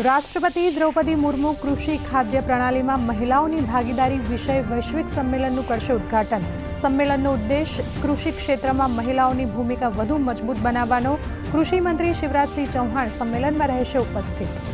રાષ્ટ્રપતિ દ્રૌપદી મુર્મુ કૃષિ ખાદ્ય પ્રણાલીમાં મહિલાઓની ભાગીદારી વિષય વૈશ્વિક સંમેલનનું કરશે ઉદ્ઘાટન। સંમેલનનો ઉદ્દેશ કૃષિ ક્ષેત્રમાં મહિલાઓની ભૂમિકા વધુ મજબૂત બનાવવાનો। કૃષિ મંત્રી શિવરાજસિંહ ચૌહાણ સંમેલનમાં રહેશે ઉપસ્થિત।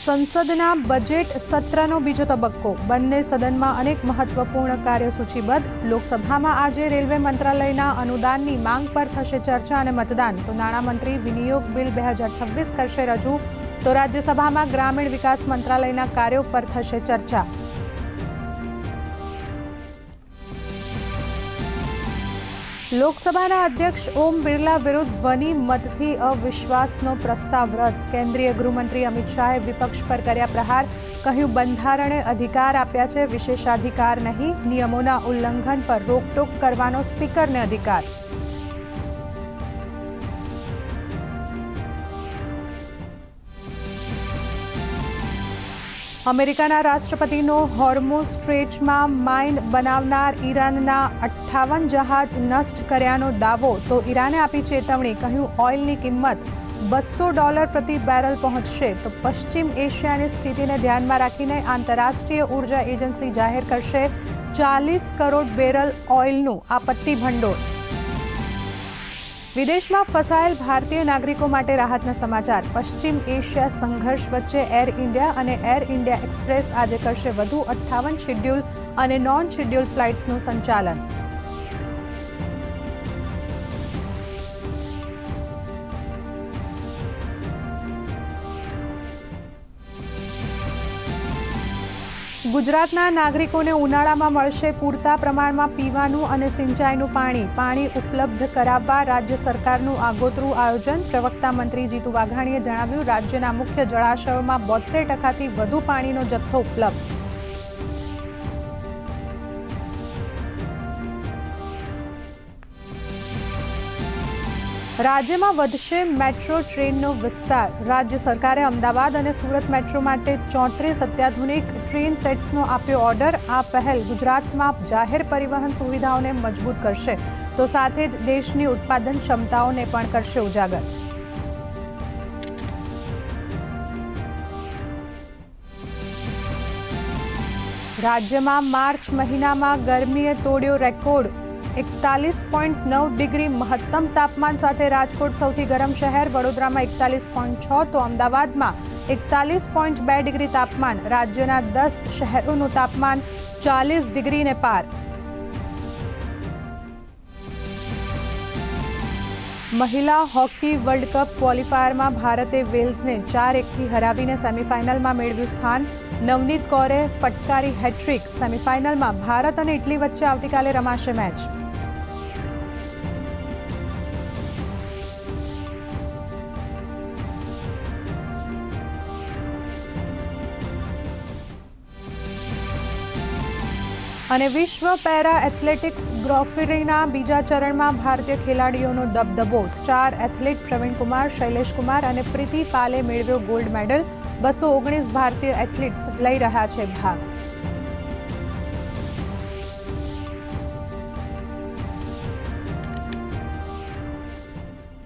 સંસદના બજેટ સત્રનો બીજો તબક્કો। બંને સદનમાં અનેક મહત્વપૂર્ણ કાર્યો સૂચિબદ્ધ। લોકસભામાં આજે રેલવે મંત્રાલયના અનુદાનની માંગ પર થશે ચર્ચા અને મતદાન। તો નાણામંત્રી વિનિયોગ બિલ 2026 કરશે રજૂ। તો રાજ્યસભામાં ગ્રામીણ વિકાસ મંત્રાલયના કાર્યો પર થશે ચર્ચા। લોકસભાના અધ્યક્ષ ઓમ બિરલા વિરુદ્ધ ધ્વનિ મતથી અવિશ્વાસનો પ્રસ્તાવ રદ। કેન્દ્રીય ગૃહમંત્રી અમિત શાહે વિપક્ષ પર કર્યા પ્રહાર। કહ્યું, બંધારણે અધિકાર આપ્યા છે, વિશેષાધિકાર નહીં। નિયમોના ઉલ્લંઘન પર રોકટોક કરવાનો સ્પીકરને અધિકાર। અમેરિકાના રાષ્ટ્રપતિનો હોર્મુઝ સ્ટ્રેટમાં માઇન બનાવનાર ઈરાનના 58 જહાજ નષ્ટ કર્યાનો દાવો। તો ઈરાને આપી ચેતવણી। કહ્યું, ઓઇલની કિંમત $200 પ્રતિ બેરલ પહોંચશે। તો પશ્ચિમ એશિયાની સ્થિતિને ધ્યાનમાં રાખીને આંતરરાષ્ટ્રીય ઉર્જા એજન્સી જાહેર કરશે 40 કરોડ બેરલ ઓઇલનું આપત્તિ ભંડોળ। વિદેશમાં ફસાયેલ ભારતીય નાગરિકો માટે રાહતના સમાચાર। પશ્ચિમ એશિયા સંઘર્ષ વચ્ચે એર ઇન્ડિયા અને એર ઇન્ડિયા એક્સપ્રેસ આજે કરશે વધુ 58 શેડ્યુલ અને નોન શેડ્યુલ ફ્લાઇટ્સનું સંચાલન। ગુજરાતના નાગરિકોને ઉનાળામાં મળશે પૂરતા પ્રમાણમાં પીવાનું અને સિંચાઈનું પાણી। પાણી ઉપલબ્ધ કરાવવા રાજ્ય સરકારનું આગોતરું આયોજન। પ્રવક્તા મંત્રી જીતુ વાઘાણીએ જણાવ્યું, રાજ્યના મુખ્ય જળાશયોમાં 72% વધુ પાણીનો જથ્થો ઉપલબ્ધ। રાજ્યમાં વધશે મેટ્રો ટ્રેનનો વિસ્તાર। રાજ્ય સરકારે અમદાવાદ અને સુરત મેટ્રો માટે 34 અત્યાધુનિક ટ્રેન સેટ્સનો આપ્યો ઓર્ડર। આ પહેલ ગુજરાતમાં જાહેર પરિવહન સુવિધાઓને મજબૂત કરશે, તો સાથે જ દેશની ઉત્પાદન ક્ષમતાઓને પણ કરશે ઉજાગર। રાજ્યમાં માર્ચ મહિનામાં ગરમીએ તોડ્યો રેકોર્ડ। 41.9 ડિગ્રી મહત્તમ તાપમાન સાથે રાજકોટ સૌથી ગરમ શહેર। વડોદરામાં 41.6 તો અમદાવાદમાં 41.2 ડિગ્રી તાપમાન। રાજ્યના 10 શહેરોનું તાપમાન 40 ડિગ્રીને પાર। મહિલા હોકી વર્લ્ડ કપ ક્વોલિફાયરમાં ભારતે વેલ્સને 4-1થી હરાવીને સેમીફાઇનલમાં મેળવ્યું સ્થાન। નવનીત કૌરે ફટકારી હેટ્રિક। સેમીફાઇનલમાં ભારત અને ઇટલી વચ્ચે આવતીકાલે રમાશે મેચ। અને વિશ્વ પેરા એથ્લેટિક્સ ગ્રોફરીના બીજા ચરણમાં ભારતીય ખેલાડીઓનો દબદબો। સ્ટાર એથ્લેટ પ્રવીણ કુમાર, શૈલેષ કુમાર અને પ્રીતિ પાલે મેળવ્યો ગોલ્ડ મેડલ। 219 ભારતીય એથ્લેટ્સ લઈ રહ્યા છે ભાગ।